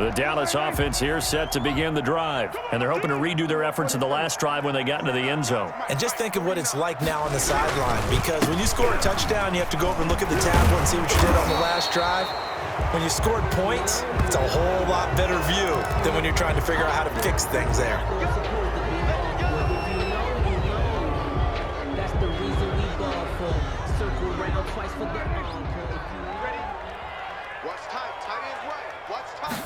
The Dallas offense here set to begin the drive, and they're hoping to redo their efforts in the last drive when they got into the end zone. And just think of what it's like now on the sideline, because when you score a touchdown, you have to go over and look at the tablet and see what you did on the last drive. When you scored points, it's a whole lot better view than when you're trying to figure out how to fix things there. That's the reason we ball for. Circle around twice for the What's tight? Tight ends right. What's tight?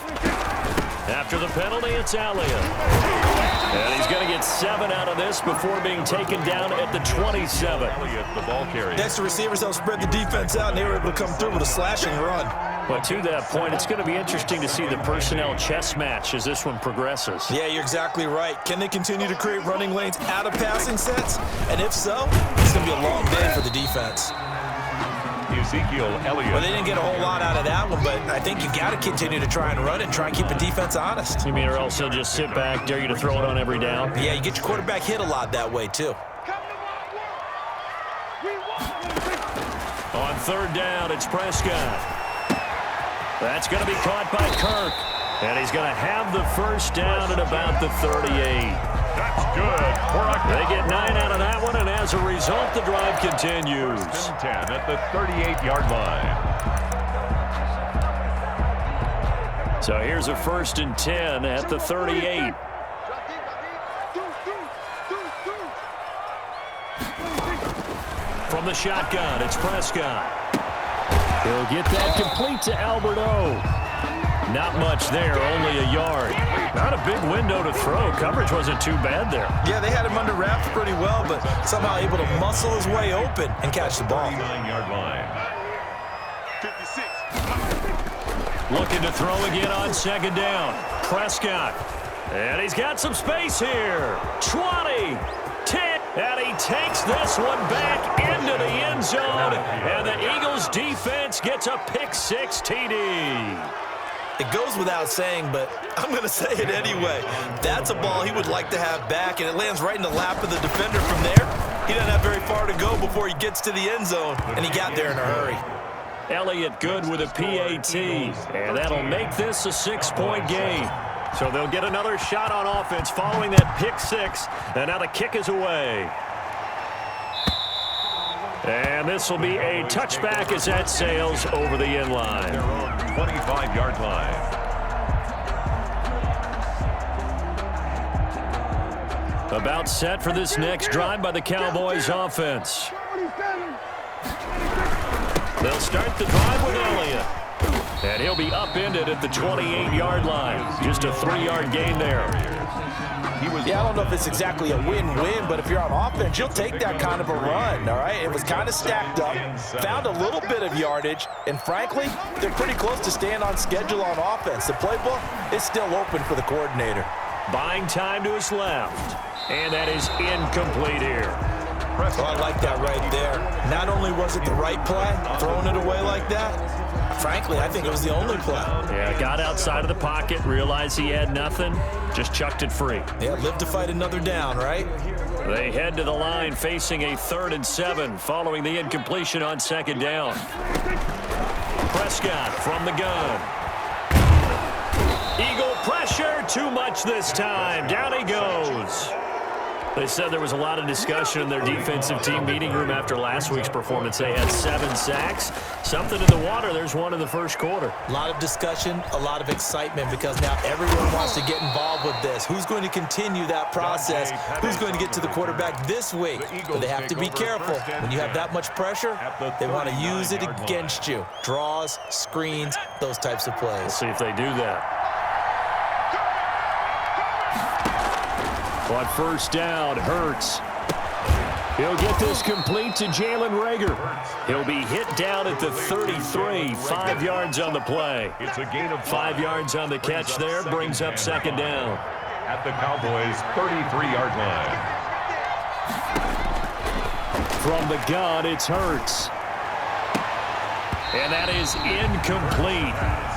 After the penalty, it's Elliott. And he's going to get 7 out of this before being taken down at the 27. Elliott, the ball carrier. Next, the receivers helped spread the defense out, and they were able to come through with a slashing run. But to that point, it's going to be interesting to see the personnel chess match as this one progresses. Yeah, you're exactly right. Can they continue to create running lanes out of passing sets? And if so, it's going to be a long day for the defense. Ezekiel Elliott. Well, they didn't get a whole lot out of that one, but I think you got to continue to try and run it and try and keep the defense honest. You mean, or else he'll just sit back, dare you to throw it on every down? Yeah, you get your quarterback hit a lot that way, too. On third down, it's Prescott. That's going to be caught by Kirk. And he's going to have the first down at about the 38. That's good. They get 9 out of that one, and as a result, the drive continues. 10 at the 38-yard line. So here's a 1st and 10 at the 38. From the shotgun, it's Prescott. He'll get that complete to Albert O. Not much there, only a yard. Not a big window to throw. Coverage wasn't too bad there. Yeah, they had him under wraps pretty well, but somehow able to muscle his way open and catch the ball. 39-yard line. 56. Looking to throw again on second down. Prescott. And he's got some space here. 20, 10, and he takes this one back into the end zone. And the Eagles defense gets a pick-6 TD. It goes without saying, but I'm going to say it anyway. That's a ball he would like to have back, and it lands right in the lap of the defender from there. He doesn't have very far to go before he gets to the end zone, and he got there in a hurry. Elliott good with a PAT, and that'll make this a 6-point game. So they'll get another shot on offense following that pick-6, and now the kick is away. And this will be a touchback as that sails over the end line. 25-yard line. About set for this next drive by the Cowboys offense. They'll start the drive with Elliott. And he'll be upended at the 28-yard line. Just a 3-yard gain there. Yeah, I don't know if it's exactly a win-win, but if you're on offense, you'll take that kind of a run, all right? It was kind of stacked up, found a little bit of yardage, and frankly, they're pretty close to staying on schedule on offense. The playbook is still open for the coordinator. Buying time to his left, and that is incomplete here. Well, I like that right there. Not only was it the right play, throwing it away like that, frankly, I think it was the only play. Yeah, got outside of the pocket, realized he had nothing, just chucked it free. Yeah, live to fight another down, right? They head to the line facing a 3rd and 7 following the incompletion on second down. Prescott from the gun. Eagle pressure, too much this time. Down he goes. They said there was a lot of discussion in their defensive team meeting room after last week's performance. They had 7 sacks. Something in the water. There's one in the first quarter. A lot of discussion, a lot of excitement, because now everyone wants to get involved with this. Who's going to continue that process? Who's going to get to the quarterback this week? But they have to be careful. When you have that much pressure, they want to use it against you. Draws, screens, those types of plays. We'll see if they do that. On first down, Hurts. He'll get this complete to Jalen Reagor. He'll be hit down at the 33, 5 yards on the play. It's a gain of 5 yards on the catch there, brings up second down. At the Cowboys' 33-yard line. From the gun, it's Hurts. And that is incomplete.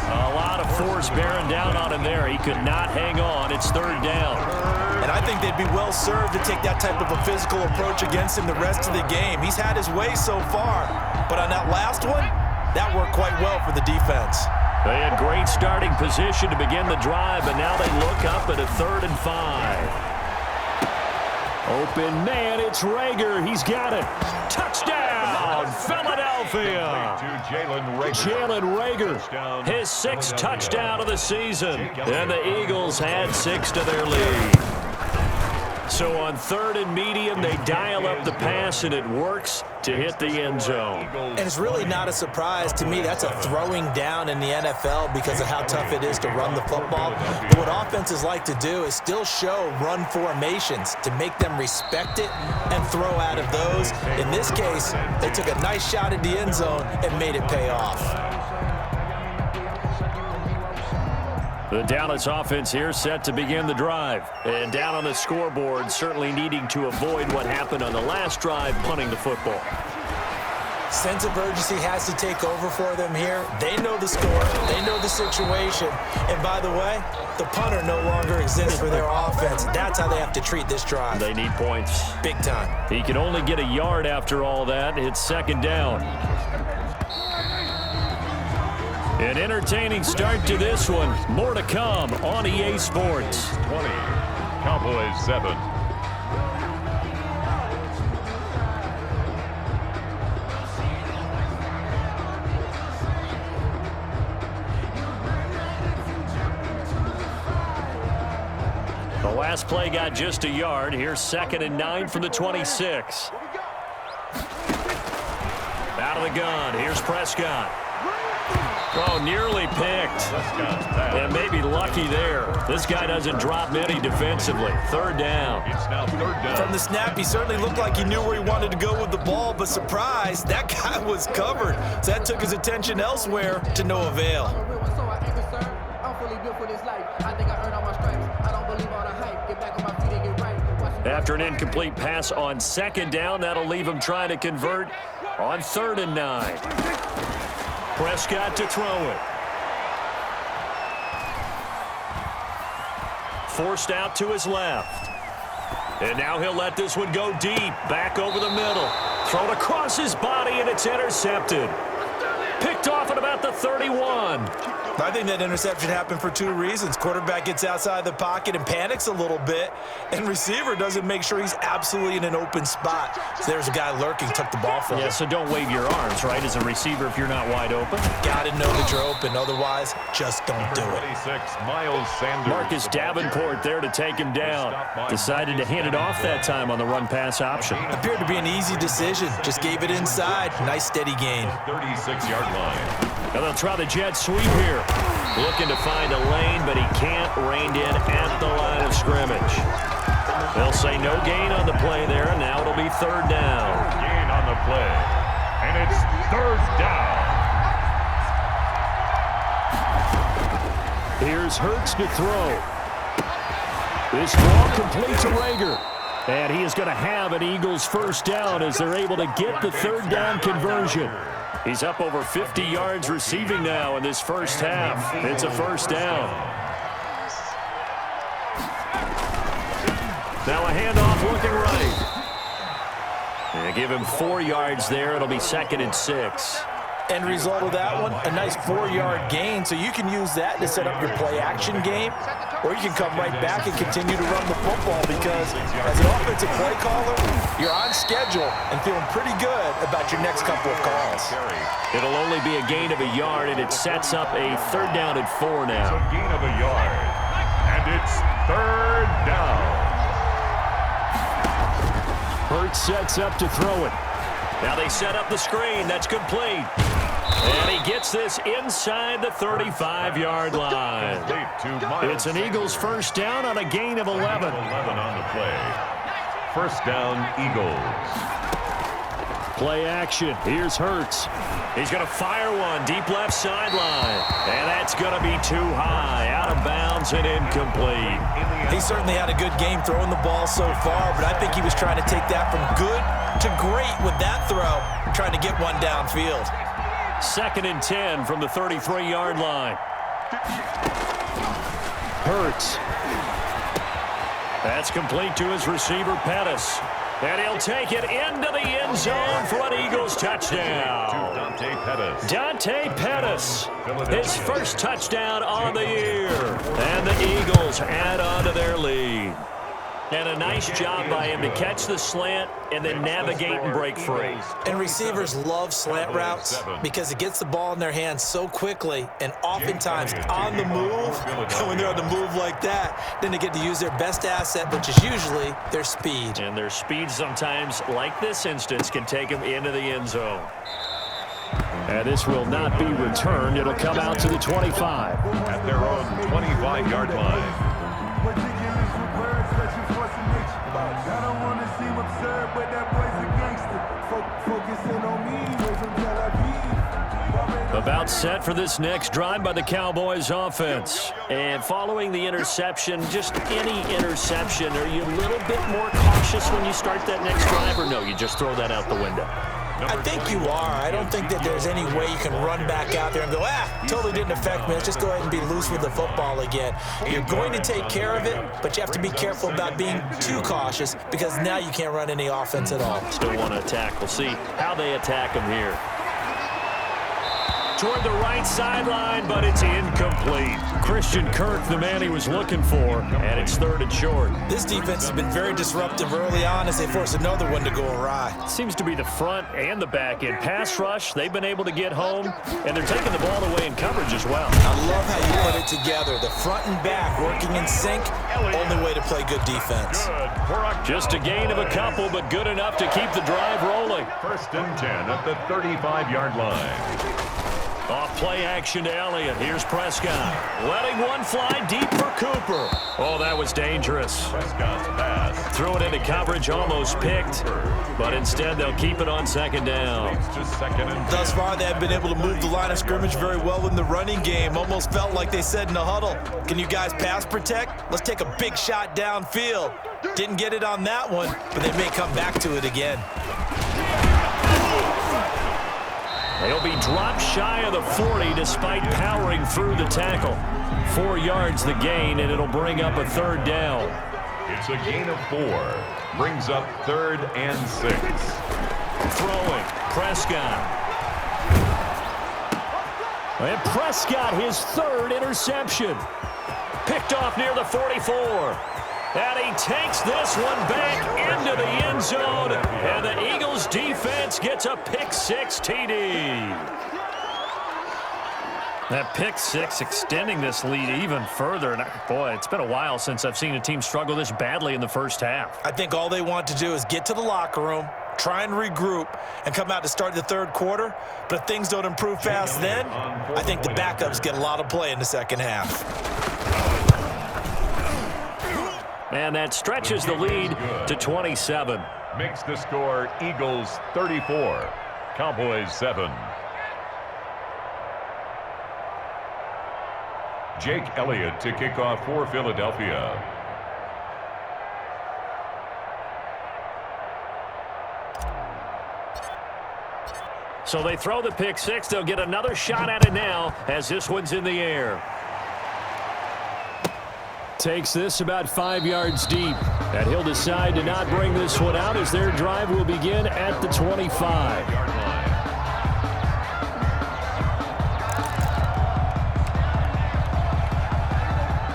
A lot of force bearing down on him there. He could not hang on. It's 3rd down. And I think they'd be well served to take that type of a physical approach against him the rest of the game. He's had his way so far, but on that last one, that worked quite well for the defense. They had great starting position to begin the drive, but now they look up at a 3rd and 5. Open man, it's Rager. He's got it. Touchdown, Philadelphia. Jalen Rager, his 6th touchdown of the season. And the Eagles add 6 to their lead. So on 3rd and medium, they dial up the pass, and it works to hit the end zone. And it's really not a surprise to me. That's a throwing down in the NFL because of how tough it is to run the football. But what offenses like to do is still show run formations to make them respect it and throw out of those. In this case, they took a nice shot at the end zone and made it pay off. The Dallas offense here set to begin the drive. And down on the scoreboard, certainly needing to avoid what happened on the last drive, punting the football. Sense of urgency has to take over for them here. They know the score. They know the situation. And by the way, the punter no longer exists for their offense. That's how they have to treat this drive. They need points. Big time. He can only get a yard after all that. It's 2nd down. An entertaining start to this one. More to come on EA Sports. 20, Cowboys 7. The last play got just a yard. Here's 2nd and 9 from the 26. Out of the gun. Here's Prescott. Oh, nearly picked. And maybe lucky there. This guy doesn't drop many defensively. 3rd down. It's now 3rd down. From the snap, he certainly looked like he knew where he wanted to go with the ball, but surprise, that guy was covered. So that took his attention elsewhere to no avail. After an incomplete pass on 2nd down, that'll leave him trying to convert on 3rd and 9. Prescott to throw it. Forced out to his left. And now he'll let this one go deep. Back over the middle. Thrown across his body, and it's intercepted. Picked off at about the 31. I think that interception happened for 2 reasons. Quarterback gets outside the pocket and panics a little bit, and receiver doesn't make sure he's absolutely in an open spot. So there's a guy lurking, took the ball from him. Yeah, so don't wave your arms, right, as a receiver if you're not wide open. Got to know that you're open. Otherwise, just don't do it. 26, Miles Sanders. Marcus Davenport there to take him down. Decided to hand it off that time on the run-pass option. Appeared to be an easy decision. Just gave it inside. Nice steady gain. 36-yard line. And they'll try the jet sweep here. Looking to find a lane, but he can't rein in at the line of scrimmage. They'll say no gain on the play there. Now it'll be 3rd down. Gain on the play. And it's 3rd down. Here's Hurts to throw. This ball complete to Rager. And he is going to have an Eagles 1st down as they're able to get the 3rd down conversion. He's up over 50 yards receiving now in this first half. It's a 1st down. Now a handoff looking right. And give him 4 yards there. It'll be 2nd and 6. End result of that one, a nice 4-yard gain. So you can use that to set up your play-action game, or you can come right back and continue to run the football because as an offensive play caller, you're on schedule and feeling pretty good about your next couple of calls. It'll only be a gain of a yard, and it sets up a 3rd down at 4 now. A gain of a yard. And it's 3rd down. Hurts sets up to throw it. Now they set up the screen. That's complete. And he gets this inside the 35-yard line. It's an Eagles 1st down on a gain of 11. 11 on the play. 1st down, Eagles. Play action. Here's Hurts. He's going to fire one deep left sideline. And that's going to be too high. Out of bounds and incomplete. He certainly had a good game throwing the ball so far, but I think he was trying to take that from good to great with that throw, trying to get one downfield. 2nd and 10 from the 33-yard line. Hurts. That's complete to his receiver, Pettis. And he'll take it into the end zone for an Eagles touchdown. Dante Pettis, his first touchdown on the year. And the Eagles add on to their lead. And a nice job by him to catch the slant and then navigate and break free. And receivers love slant routes because it gets the ball in their hands so quickly and oftentimes on the move. And when they're on the move like that, then they get to use their best asset, which is usually their speed. And their speed sometimes, like this instance, can take them into the end zone. And this will not be returned. It'll come out to the 25. At their own 25-yard line. I don't want to seem absurd, but that boy's a gangster. Focusing on me, from Tel Aviv. About set for this next drive by the Cowboys offense. And following the interception, just any interception, are you a little bit more cautious when you start that next drive, or no, you just throw that out the window? I think you are. I don't think that there's any way you can run back out there and go, totally didn't affect me. Let's just go ahead and be loose with the football again. You're going to take care of it, but you have to be careful about being too cautious because now you can't run any offense at all. Still want to attack. We'll see how they attack him here. Toward the right sideline, but it's incomplete. Christian Kirk, the man he was looking for, and it's 3rd and short. This defense has been very disruptive early on as they force another one to go awry. Seems to be the front and the back end. Pass rush, they've been able to get home, and they're taking the ball away in coverage as well. I love how you put it together. The front and back working in sync, only way to play good defense. Just a gain of a couple, but good enough to keep the drive rolling. 1st and 10 at the 35-yard line. Off play action to Elliott. Here's Prescott. Letting one fly deep for Cooper. Oh, that was dangerous. Prescott's pass. Threw it into coverage, almost picked. But instead, they'll keep it on 2nd down. Just 2nd and 10. Thus far, they have been able to move the line of scrimmage very well in the running game. Almost felt like they said in the huddle, can you guys pass protect? Let's take a big shot downfield. Didn't get it on that one, but they may come back to it again. They'll be dropped shy of the 40 despite powering through the tackle. 4 yards the gain, and it'll bring up a 3rd down. It's a gain of 4. Brings up 3rd and 6. Throwing, Prescott. And Prescott, his 3rd interception. Picked off near the 44. And he takes this one back into the end zone. And the Eagles defense gets a pick-6 TD. That pick-6 extending this lead even further. And boy, it's been a while since I've seen a team struggle this badly in the first half. I think all they want to do is get to the locker room, try and regroup, and come out to start the 3rd quarter. But if things don't improve fast then, I think the backups get a lot of play in the 2nd half. And that stretches the lead to 27. Makes the score Eagles 34, Cowboys 7. Jake Elliott to kick off for Philadelphia. So they throw the pick-6. They'll get another shot at it now as this one's in the air. Takes this about 5 yards deep. And he'll decide to not bring this one out as their drive will begin at the 25.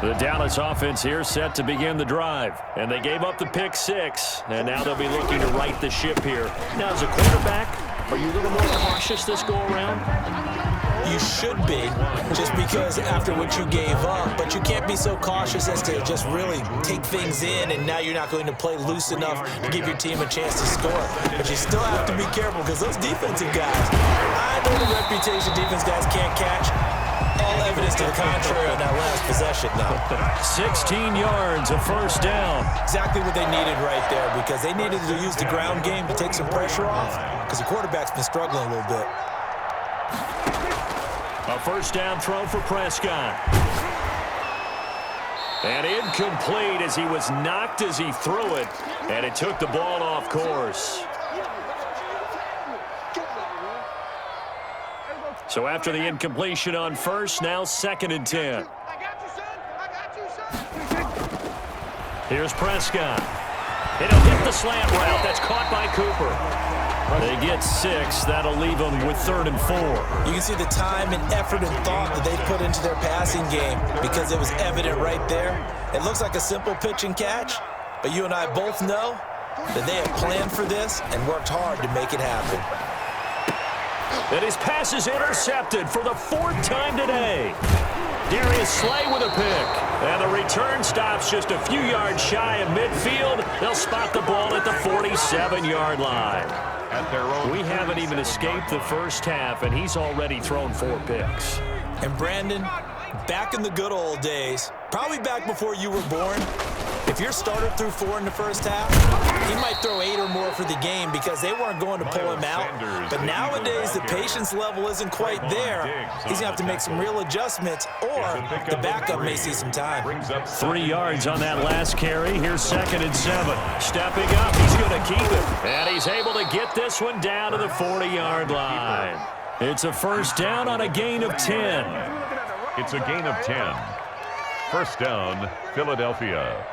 The Dallas offense here set to begin the drive. And they gave up the pick-6. And now they'll be looking to right the ship here. Now, as a quarterback, are you a little more cautious this go-around? You should be, just because after what you gave up, but you can't be so cautious as to just really take things in, and now you're not going to play loose enough to give your team a chance to score. But you still have to be careful because those defensive guys, I know the reputation defense guys can't catch. All evidence to the contrary on that last possession, though. 16 yards, a 1st down. Exactly what they needed right there because they needed to use the ground game to take some pressure off because the quarterback's been struggling a little bit. A 1st down throw for Prescott. And incomplete as he was knocked as he threw it, and it took the ball off course. So after the incompletion on 1st, now 2nd and 10. Here's Prescott. And he'll hit the slant route. That's caught by Cooper. They get 6. That'll leave them with 3rd and 4. You can see the time and effort and thought that they put into their passing game because it was evident right there. It looks like a simple pitch and catch, but you and I both know that they have planned for this and worked hard to make it happen. And his pass is intercepted for the 4th time today. Darius Slay with a pick. And the return stops just a few yards shy of midfield. They'll spot the ball at the 47-yard line. We haven't even escaped the first half, and he's already thrown 4 picks. And Brandon, back in the good old days, probably back before you were born, if your starter threw 4 in the first half, he might throw 8 or more for the game because they weren't going to pull him out. But nowadays, the patience level isn't quite there. He's going to have to make some real adjustments, or the backup may see some time. 3 yards on that last carry. Here's 2nd and 7. Stepping up, he's going to keep it. And he's able to get this one down to the 40-yard line. It's a first down on a gain of 10. It's a gain of 10. First down, Philadelphia.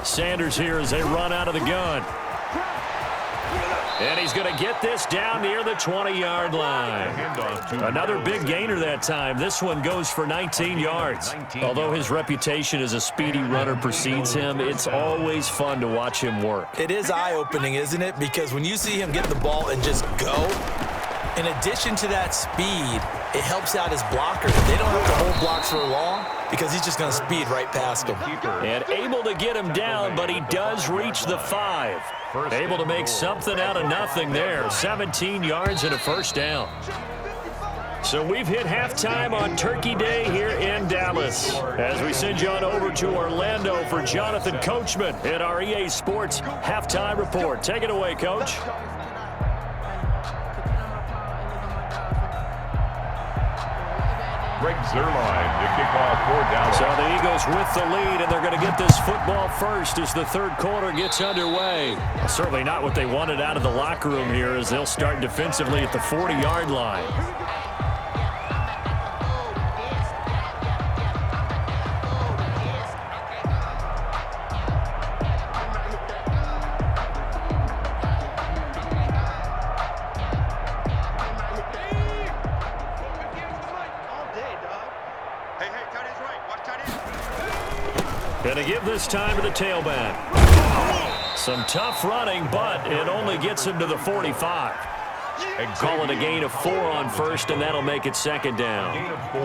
Sanders here as they run out of the gun. And he's going to get this down near the 20-yard line. Another big gainer that time. This one goes for 19 yards. Although his reputation as a speedy runner precedes him, it's always fun to watch him work. It is eye-opening, isn't it? Because when you see him get the ball and just go, in addition to that speed, it helps out his blockers. They don't have to hold blocks for long because he's just going to speed right past them. And able to get him down, but he does reach the 5. Able to make something out of nothing there. 17 yards and a first down. So we've hit halftime on Turkey Day here in Dallas. As we send you on over to Orlando for Jonathan Coachman at our EA Sports Halftime Report. Take it away, Coach. Greg Zuerlein to kick off for Dallas. So the Eagles with the lead, and they're going to get this football first as the 3rd quarter gets underway. Well, certainly not what they wanted out of the locker room here as they'll start defensively at the 40-yard line. Going to give this time to the tailback. Some tough running, but it only gets him to the 45. Call it a gain of 4 on first, and that'll make it 2nd down. Gain of 4.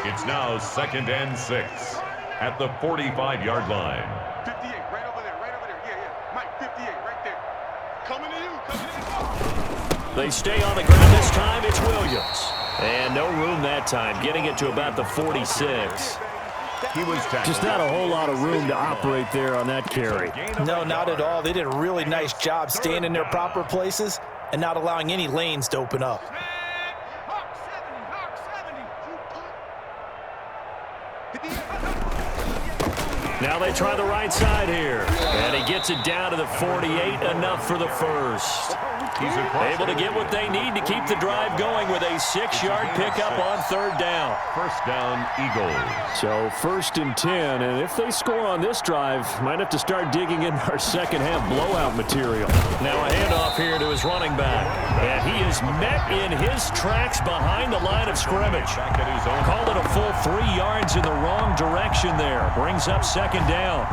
It's now 2nd and 6 at the 45-yard line. 58, right over there, yeah. Mike, 58, right there. Coming to you. They stay on the ground this time. It's Williams. And no room that time, getting it to about the 46. He was tackled. Just not a whole lot of room to operate there on that carry. No, not at all. They did a really nice job staying in their proper places and not allowing any lanes to open up. Now they try the right side here. And he gets it down to the 48, enough for the first. Able to get what they need to keep the drive going with a 6-yard pickup on 3rd down. First down, Eagles. So 1st and 10, and if they score on this drive, might have to start digging in our second half blowout material. Now a handoff here to his running back. And he is met in his tracks behind the line of scrimmage. Called it a full 3 yards in the wrong direction there. Brings up 2nd down.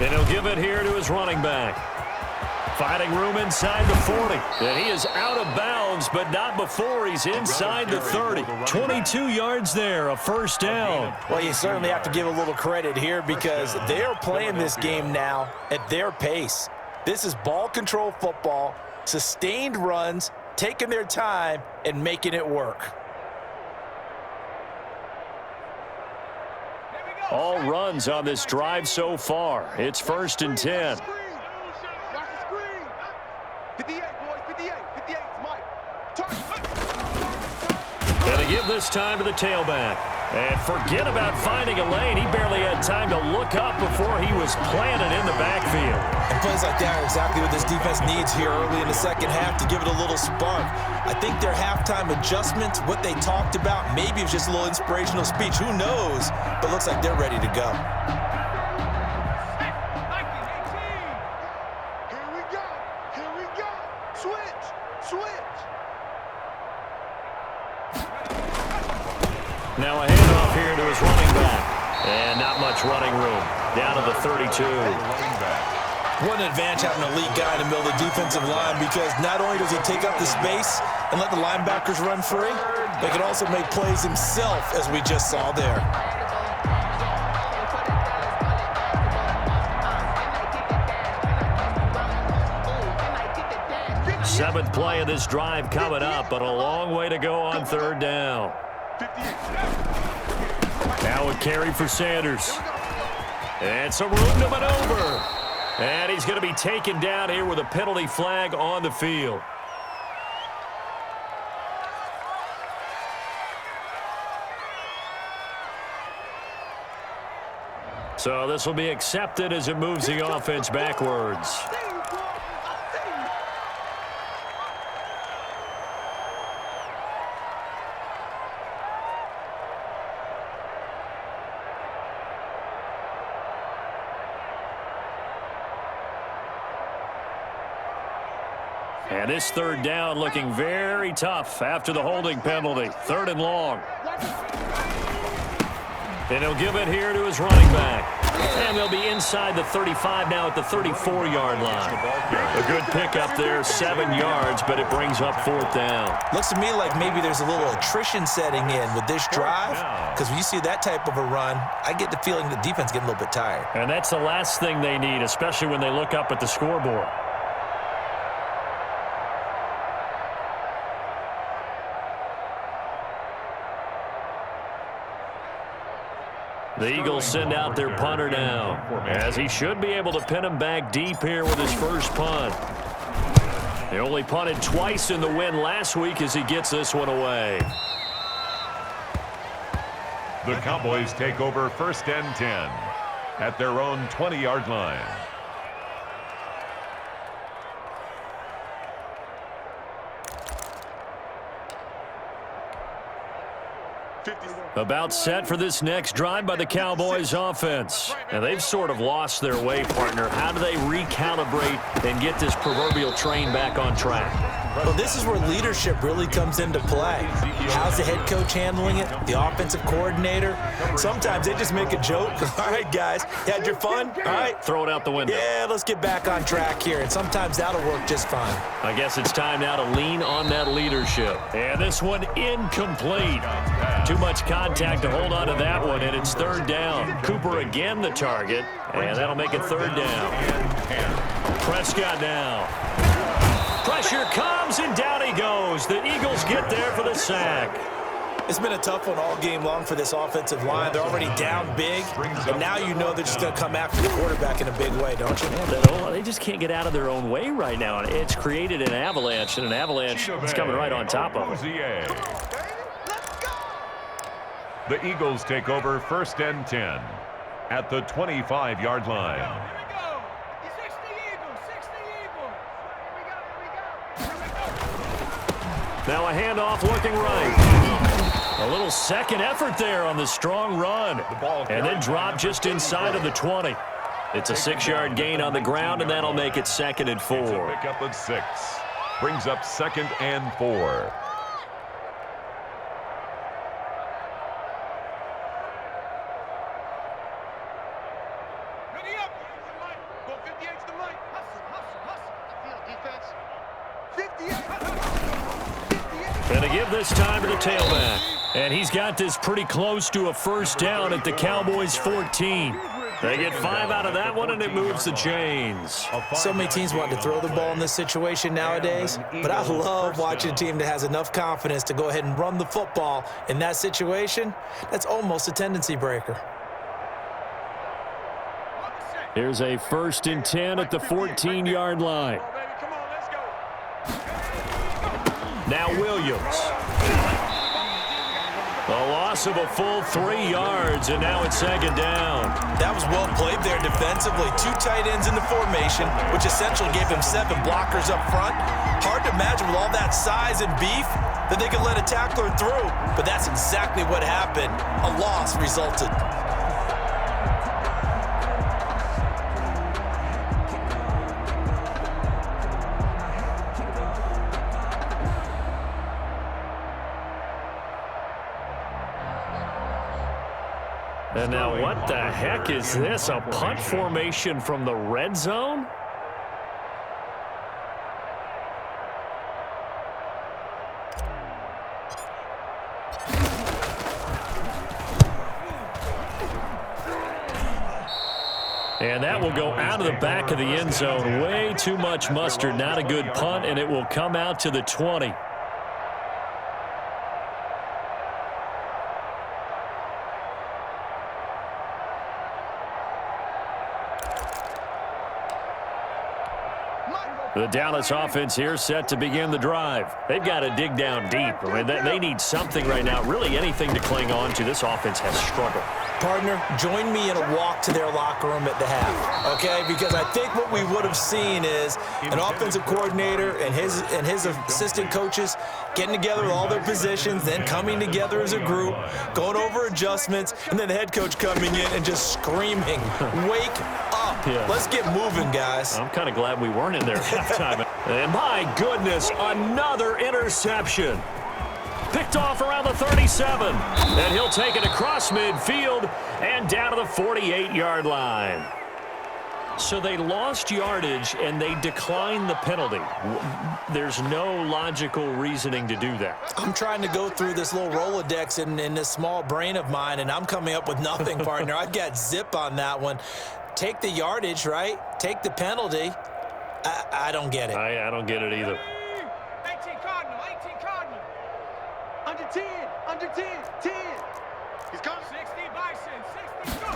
And he'll give it here to his running back. Finding room inside the 40. And he is out of bounds, but not before he's inside the 30. 22 yards there, a first down. Well, you certainly have to give a little credit here because they're playing this game now at their pace. This is ball control football, sustained runs, taking their time, and making it work. All runs on this drive so far. It's 1st and 10. Watch the screen. 58, boys, 58, 58, Mike. And they give this time to the tailback. And forget about finding a lane. He barely had time to look up before he was planted in the backfield. And plays like that are exactly what this defense needs here early in the second half to give it a little spark. I think their halftime adjustments, what they talked about, maybe it was just a little inspirational speech. Who knows? But looks like they're ready to go. Here we go. Here we go. Switch. Switch. Now a handoff here to his running back. And not much running room. Down to the 32. What an advantage having an elite guy in the middle of the defensive line, because not only does he take up the space and let the linebackers run free, but he can also make plays himself, as we just saw there. Seventh play of this drive coming up, but a long way to go on third down. Now a carry for Sanders. And some room to maneuver. And he's going to be taken down here with a penalty flag on the field. So this will be accepted as it moves the offense backwards. And this third down looking very tough after the holding penalty. Third and long. And he'll give it here to his running back. And they'll be inside the 35 now at the 34-yard line. A good pickup there, 7 yards, but it brings up fourth down. Looks to me like maybe there's a little attrition setting in with this drive, because when you see that type of a run, I get the feeling the defense getting a little bit tired. And that's the last thing they need, especially when they look up at the scoreboard. The Eagles send out their punter now, as he should be able to pin him back deep here with his first punt. He only punted twice in the win last week as he gets this one away. The Cowboys take over first and 10 at their own 20-yard line. About set for this next drive by the Cowboys offense. And they've sort of lost their way, partner. How do they recalibrate and get this proverbial train back on track? Well, this is where leadership really comes into play. How's the head coach handling it? The offensive coordinator? Sometimes they just make a joke. All right, guys, you had your fun? All right. Throw it out the window. Yeah, let's get back on track here. And sometimes that'll work just fine. I guess it's time now to lean on that leadership. And this one incomplete. Too much contact to hold on to that one, and it's third down. Cooper again the target, and that'll make it third down. Prescott now. Pressure comes, and down he goes. The Eagles get there for the sack. It's been a tough one all game long for this offensive line. They're already down big, and now you know they're just going to come after the quarterback in a big way, don't you? Yeah, they just can't get out of their own way right now. It's created an avalanche, and an avalanche is coming right on top of them. The Eagles take over first and 10 at the 25-yard line. Now a handoff looking right. A little second effort there on the strong run. And then drop just inside of the 20. It's a 6-yard gain on the ground, and that'll make it 2nd and 4. Pick up at 6. Brings up 2nd and 4. And to give this time to the tailback. And he's got this pretty close to a first down at the Cowboys' 14. They get 5 out of that one, and it moves the chains. So many teams want to throw the ball in this situation nowadays, but I love watching a team that has enough confidence to go ahead and run the football. In that situation, that's almost a tendency breaker. Here's a 1st and 10 at the 14-yard line. Now Williams. A loss of a full 3 yards, and now it's second down. That was well played there defensively. 2 tight ends in the formation, which essentially gave him 7 blockers up front. Hard to imagine with all that size and beef that they could let a tackler through, but that's exactly what happened. A loss resulted. And now what the heck is this? A punt formation from the red zone? And that will go out of the back of the end zone. Way too much mustard. Not a good punt, and it will come out to the 20. The Dallas offense here set to begin the drive. They've got to dig down deep. I mean, they need something right now, really anything to cling on to. This offense has struggled. Partner, join me in a walk to their locker room at the half, okay? Because I think what we would have seen is an offensive coordinator and his assistant coaches getting together with all their positions, then coming together as a group, going over adjustments, and then the head coach coming in and just screaming, "Wake up. Yeah. Let's get moving, guys." I'm kind of glad we weren't in there at halftime. And my goodness, another interception. Picked off around the 37. And he'll take it across midfield and down to the 48-yard line. So they lost yardage and they declined the penalty. There's no logical reasoning to do that. I'm trying to go through this little Rolodex in this small brain of mine, and I'm coming up with nothing, partner. I've got zip on that one. Take the yardage, right? Take the penalty. I don't get it. I don't get it either. 18 Cardinal, 18 Cardinal. Under 10, under 10, 10. He's coming. 60 Bison, 60, go.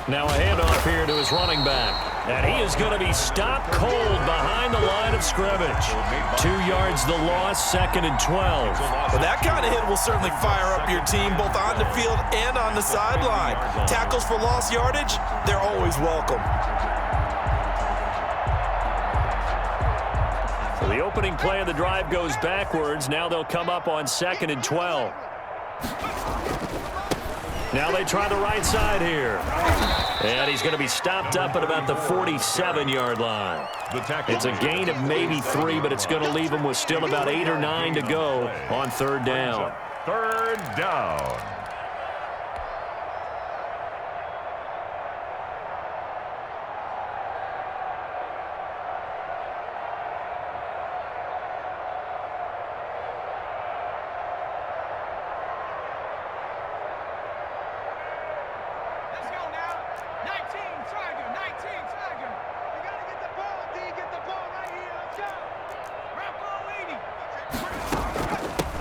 Now a handoff here to his running back. And he is going to be stopped cold behind the line of scrimmage. 2 yards the loss, 2nd and 12. Well, that kind of hit will certainly fire up your team both on the field and on the sideline. Tackles for lost yardage, they're always welcome. So the opening play of the drive goes backwards. Now they'll come up on 2nd and 12. Now they try the right side here. And he's going to be stopped up at about the 47-yard line. It's a gain of maybe 3, but it's going to leave him with still about 8 or 9 to go on 3rd down. 3rd down.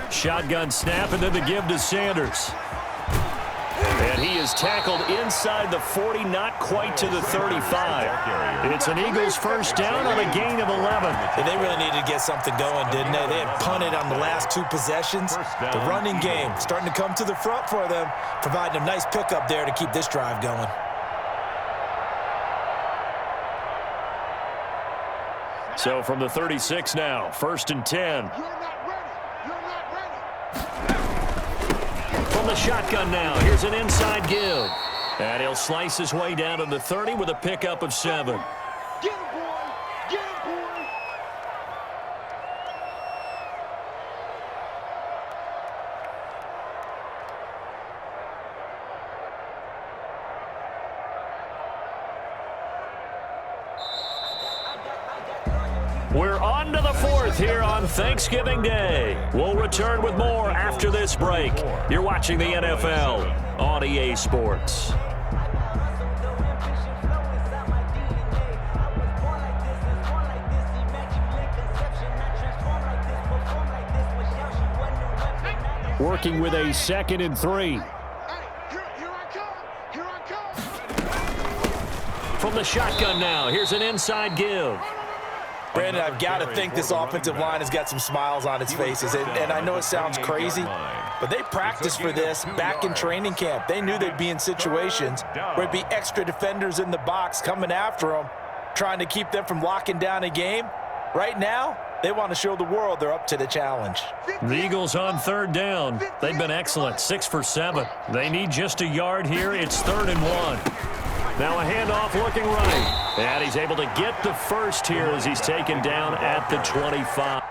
Shotgun snap, and then the give to Sanders. And he is tackled inside the 40, not quite to the 35. It's an Eagles 1st down on a gain of 11. And they really needed to get something going, didn't they? They had punted on the last 2 possessions. The running game starting to come to the front for them, providing a nice pickup there to keep this drive going. So from the 36 now, 1st and 10. From the shotgun now, here's an inside give. And he'll slice his way down to the 30 with a pickup of 7. Get him, boy. Get him, boy. We're on to the 4th here on Thanksgiving Day. We'll return with more after this break. You're watching the NFL on EA Sports. Working with a 2nd and 3. Here I come. Here I come. From the shotgun now, here's an inside give. Brandon, I've got to think this offensive line has got some smiles on its faces. And I know it sounds crazy, but they practiced for this back in training camp. They knew they'd be in situations where it'd be extra defenders in the box coming after them, trying to keep them from locking down a game. Right now, they want to show the world they're up to the challenge. The Eagles on third down. They've been excellent, 6 for 7. They need just a yard here. It's 3rd and 1. Now a handoff looking right. And he's able to get the first here as he's taken down at the 25.